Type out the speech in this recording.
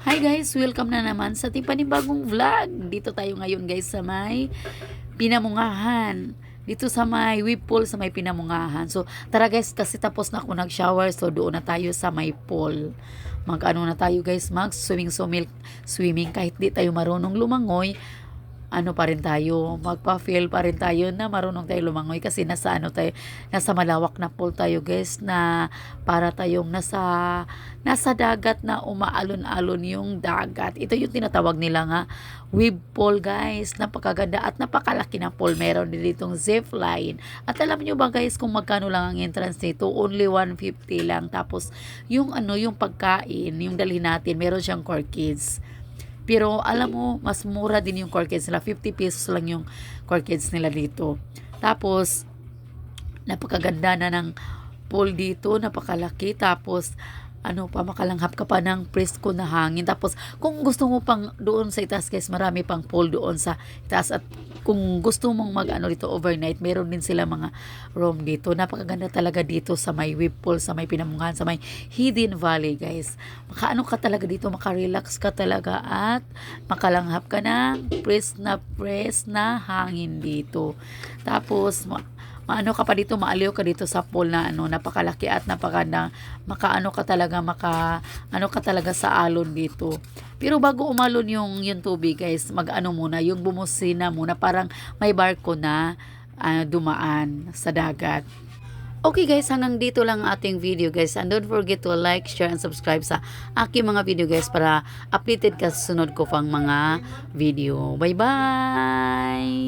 Hi guys! Welcome na naman sa ating panibagong vlog. Dito tayo ngayon guys sa may Pinamungahan. Dito sa may wave pool sa may Pinamungahan. So tara guys, kasi tapos na ako nag-shower. So doon na tayo sa may pool. Mag-ano na tayo guys, swimming kahit di tayo marunong lumangoy. Ano pa rin tayo, magpa-feel pa rin tayo na marunong tayo lumangoy kasi nasa malawak na pool tayo guys, na para tayong nasa dagat na umaalon-alon yung dagat. Ito yung tinatawag nila nga wave pool guys. Napakaganda at napakalaki ng pool. Meron din ditong zip line. At alam nyo ba guys kung magkano lang ang entrance nito? Only 150 lang. Tapos yung pagkain, yung dalhin natin, meron siyang core kids. Pero alam mo, mas mura din yung core kids nila. 50 pesos lang yung core kids nila dito. Tapos, napakaganda na ng pool dito. Napakalaki. Tapos, makalanghap ka pa ng presko na hangin. Tapos, kung gusto mo pang doon sa itaas guys, marami pang pool doon sa itaas. At kung gusto mong dito overnight, meron din sila mga room dito. Napakaganda talaga dito sa may wave pool, sa may Pinamungahan, sa may Hidden Valley guys. Makaano ka talaga dito, makarelax ka talaga at makalanghap ka ng press na hangin dito. Tapos, maano ka pa dito, maaliw ka dito sa pool na napakalaki at napakaganda. Makaano ka talaga, ano ka talaga sa alon dito. Pero bago umalon yung tubig guys, mag-ano muna, yung bumusina muna, parang may barko na dumaan sa dagat. Okay guys, hanggang dito lang ating video guys. And don't forget to like, share, and subscribe sa aking mga video guys para updated ka sa sunod ko pang mga video. Bye bye!